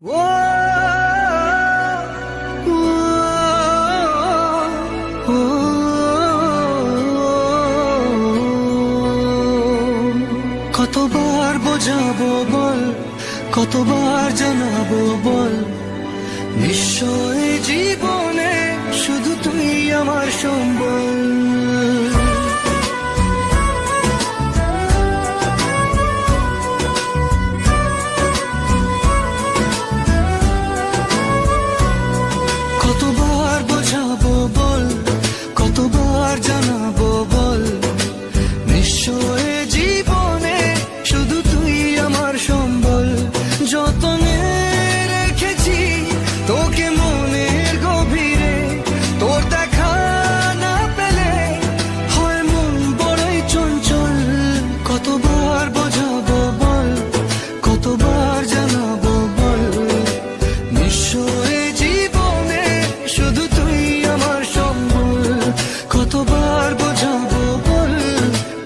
কতবার বোঝাবো বল, কতবার জানাবো বল, নিশ্চয় জীবনে শুধু তুই আমার সম্বল। কতবার বোঝাবো বল, কতবার জানাবো বল, নিশ্চয় জীবনে শুধু তুই আমার সম্বল। যতনে রেখেছি তোকে মনের গভীরে, তোর দেখা না পেলে হয় মন বড়ই চঞ্চল। কতবার বোঝাবো বল, কতবার জানাবো বল, নিশ্চয় জীবনে শুধু তুই আমার সম্বল। কতবার বোঝাবো বল,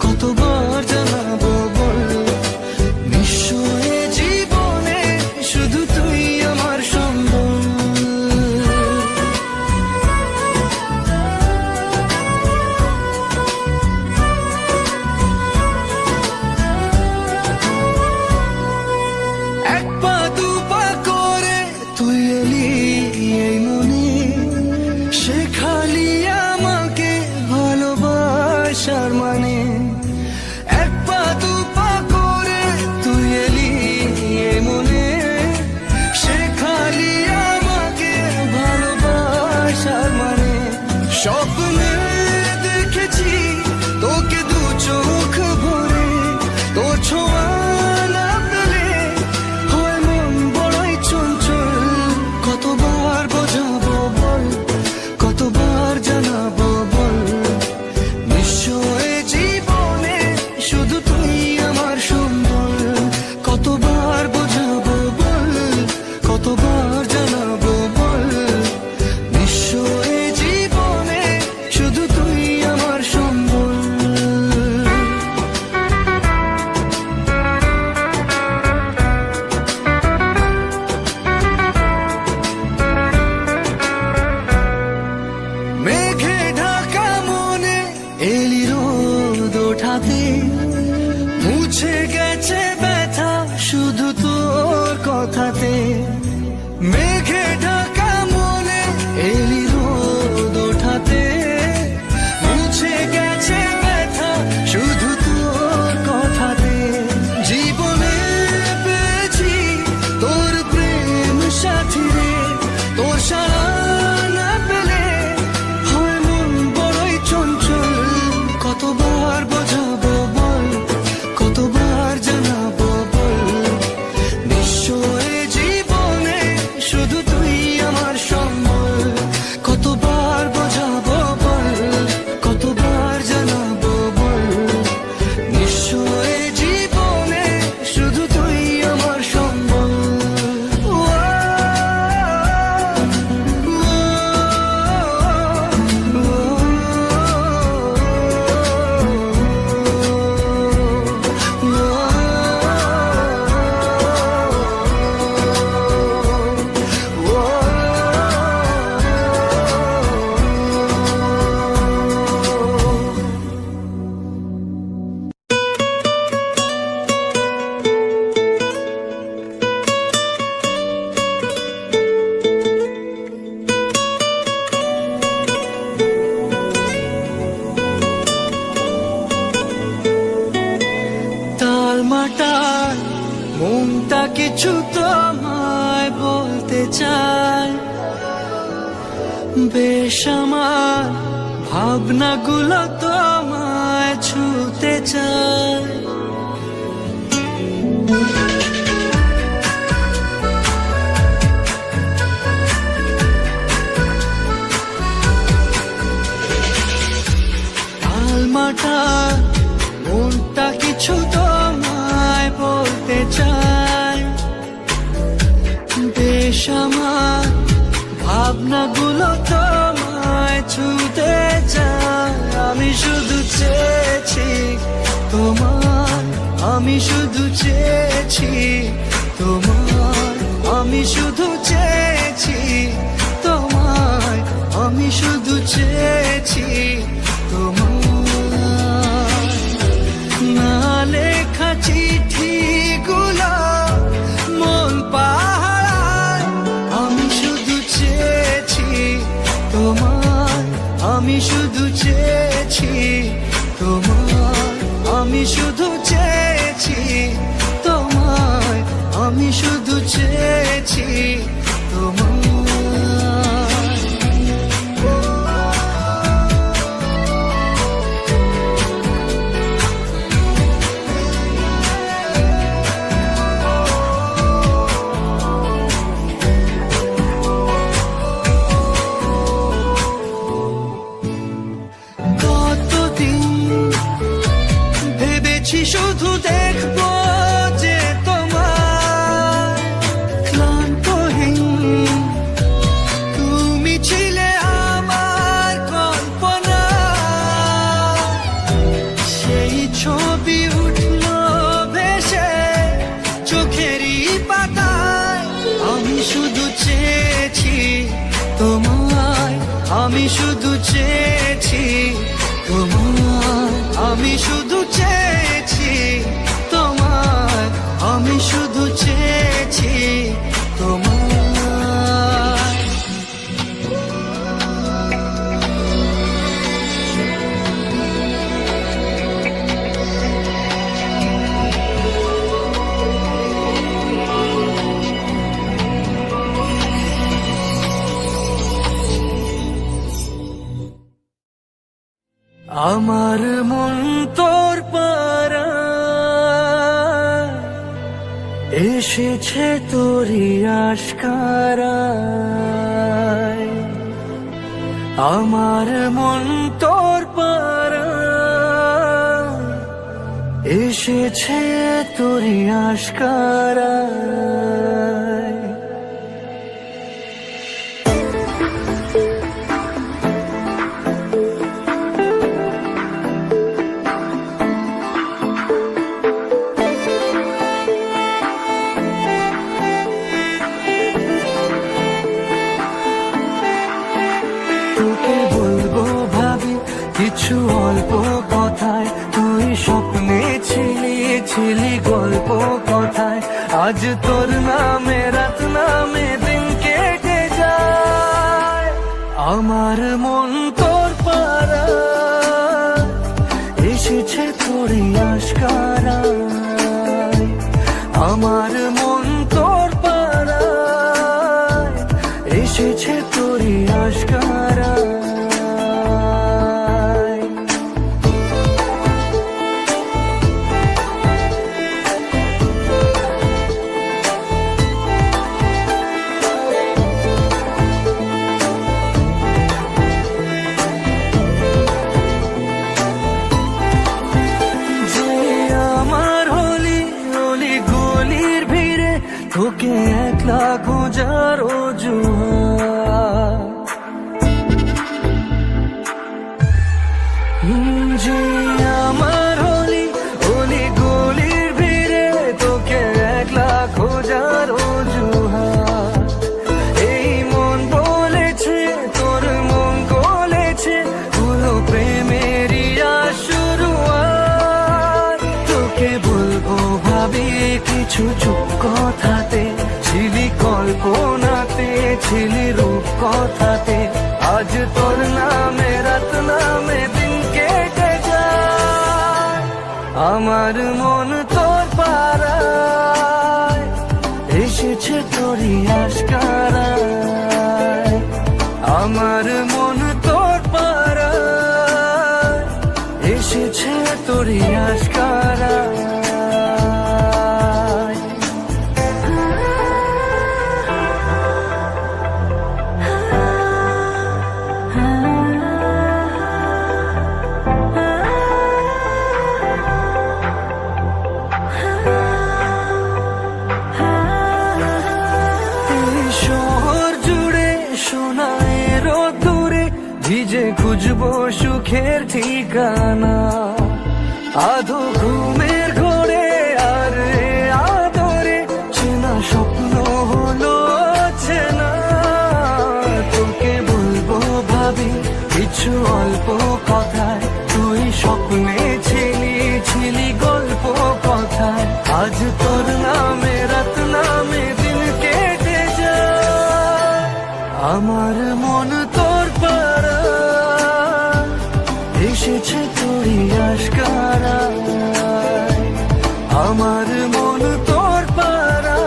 কতবার জানাবো বল, নিশ্চয় জীবনে শুধু তুই আমার সম্বল। এক পা দু পা করে তুই এলি এই মনে, শেখালি আমাকে ভালোবাসার মানে। এক পা দু পা করে তুই এলি এই মনে, শেখালি আমাকে ভালোবাসার মানে। স্বপ্নে দেখেছি তোকে দু চোখ ভরে, তোর ছোঁয়া না পেলে হয় মন বড়ই চঞ্চল। কতবার বোঝাবো বল, কতবার জানাবো বল, নিশ্চয় জীবনে শুধু তুই আমার সম্বল। কতবার বোঝাবো বল, কতবার জানাবো বল, নিশ্চয় জীবনে শুধু তুই আমার সম্বল। মেঘে ঢাকা মনে এলি রোদ ওঠাতে, মুছে গেছে ব্যথা শুধু তোর কথাতে। মেঘে ঢাকা মনে এলি রোদ ওঠাতে, মুছে গেছে ব্যথা শুধু তোর কথাতে। জীবনে পেয়েছি তোর প্রেম সাথী রে, তোর সারা না পেলে হয় মন বড়ই চঞ্চল। কতবার বোঝাবো বল, কতবার জানাবো বল, নিশ্চয় জীবনে শুধু তুই আমার সম্বল। কতবার বোঝাবো বল, কতবার জানাবো বল, নিশ্চয় জীবনে শুধু তুই আমার সম্বল। তালমাটার মনটা কিছু তোমায় বলতে চায়, বেশ আমার ভাবনাগুলো তোমায় ছুতে চায়। তালমাটার মনটা কিছু তোমায় বলতে চায়, বেশ আমার ভাবনাগুলো তোমায় ছুতে চায়। আমি শুধু চেয়েছি তোমার, আমি শুধু চেয়েছি তোমার, আমি আমি শুধু চেয়েছি তোমায়, আমি শুধু চেয়েছি তোমায়। না লেখা চিঠিগুলো মন পাহারায়, আমি শুধু চেয়েছি তোমায়, আমি শুধু চেয়েছি তোমায়, আমি শুধু চেয়েছি তোমায়, আমি শুধু চেয়েছি তোমায়। শুধু দেখবো যে তোমার ক্লান্তহীন, তুমি ছিলে আমার কল্পনা, সেই ছবি উঠলো ভেসে চোখেরই পাতায়। আমি শুধু চেয়েছি তোমায়, আমি শুধু চেয়েছি তোমায়, আমি শুধু চেয়েছি তোমায়, আমি শুধু চেয়েছি তোমায়। আমার মন তোর পাড়ায় এসেছে তোরই আশকারায়, আমার মন তোর পাড়ায় এসেছে তোরই আশকারায়। তোকে বলবো ভাবি কিছু অল্প কথায়, তুই স্বপ্নে ছিলি ছিলি গল্প কথায়, আজ তোর নামে রাত নামে দিন কেটে যায়। আমার মন তোর পাড়ায় এসেছে তোরই আশকারায়, আমার মন তোর পাড়ায় এসেছে তোরই আশকারায়। তোকে একলা খোঁজার অজুহাত, যে আমার হলি অলি গলির ভিড়ে তোকে একলা খোঁজার অজুহাত। এই মন বলেছে তোর মন গলেছে, হলো প্রেমেরই শুরুয়াত। তোকে বলবো ভাবি কিছু চুপ কথাতে, ছিলি কল্পনাতে ছিলি রূপ কথাতে, আজ তোর নামে রাত নামে দিন কেটে যায়। আমার মন তোর পাড়ায় এসেছে তোরই আশকারায়, আমার মন তোর পাড়ায় এসেছে তোরই আশকারায়। ভিজে খুঁজবো সুখের ঠিকানা, আধো ঘুমের ঘোরে আর আদরে চেনা স্বপ্ন হলো অল্প কথায় তুই স্বপ্নে ছিলি গল্প কথায়। আজ তোর নামে রাত নামে দিন কেটে যায়, আমার মন তোর পাড়া এসেছে তোরই আশকারায়। আমার মন তোর পাড়া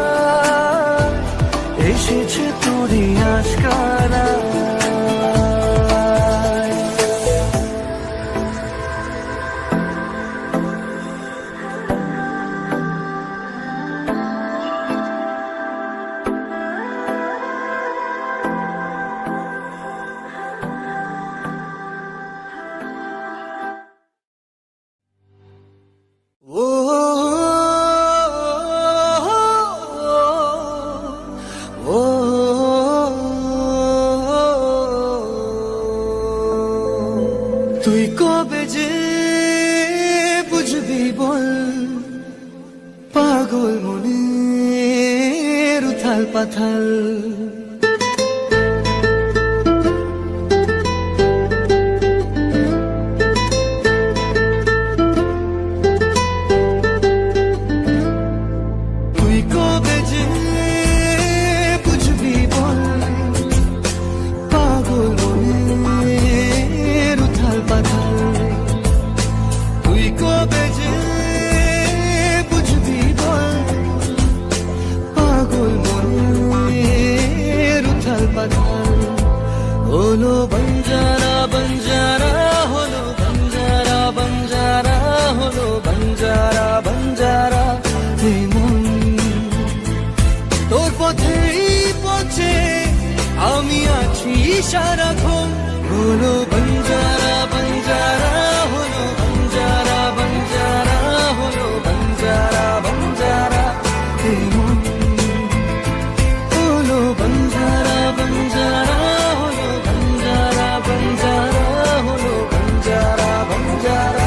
এসেছে তোরই আশকারায়। তুই কবে যে বুঝবি বল, পাগল মনের উথাল পাথাল। তুই কবে যে বুঝবি বল, পাগল মনের উথাল পাথাল। তুই কবে যে বুঝবি বল, পাগল মনের উথাল পাথাল। হলো বঞ্জারা বঞ্জারা, হলো বঞ্জারা বঞ্জারা, হলো বঞ্জারা বঞ্জারা। মন তোর পথেই পথে আমি আছি সারাক্ষণ। হলো বঞ্জারা বঞ্জারা, হলো বঞ্জারা বঞ্জারা, হলো বঞ্জারা বঞ্জারা। মন হলো বঞ্জারা বঞ্জারা, হলো বঞ্জারা বঞ্জারা, হলো বঞ্জারা বঞ্জারা।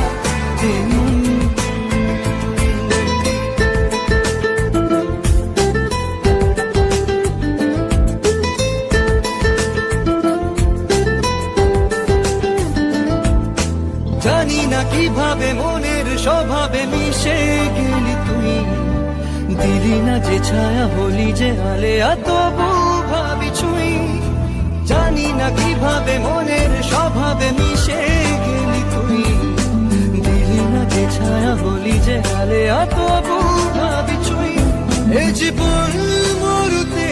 জানি না কিভাবে মনের স্বভাবে মিশে গেলি তুই, দিলি না যে ছায়া হলি যে আলেয়া তবু ভাবি ছুঁই। জানি না কিভাবে মনের স্বভাবে মিশে গেলি তুই, দিলি না যে ছায়া হলি যে আলেয়া তবু ভাবি ছুঁই। এ জীবন মরুতে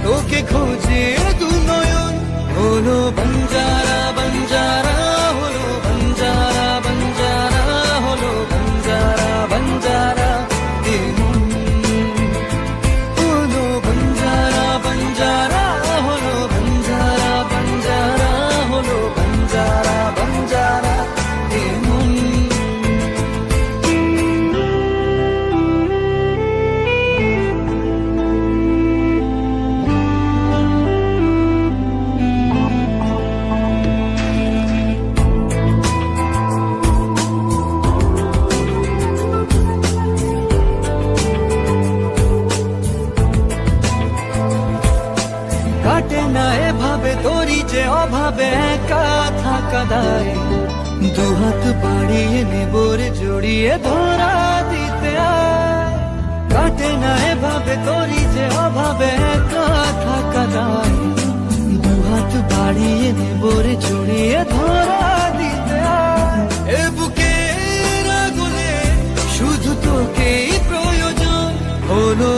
তোকে খোঁজে দু নয়ন। হলো বঞ্জারা বঞ্জারা, হলো বঞ্জারা বঞ্জারা, হলো বঞ্জারা বঞ্জারা। হলো বঞ্জারা বঞ্জারা, হলো বঞ্জারা বঞ্জারা, হলো বঞ্জারা বঞ্জারা। কাটে না এভাবে তোরই যে অভাবে একা থাকা দায়। দুহাত বাড়িয়ে নেবরে জড়িয়ে ধরা দিতে আয়। কাটে না এভাবে তোরই যে অভাবে একা থাকা দায়। দুহাত বাড়িয়ে নেবরে জড়িয়ে ধরা দিতে আয়। এ বুকের আগুনে শুধু তোকেই প্রয়োজন। হলো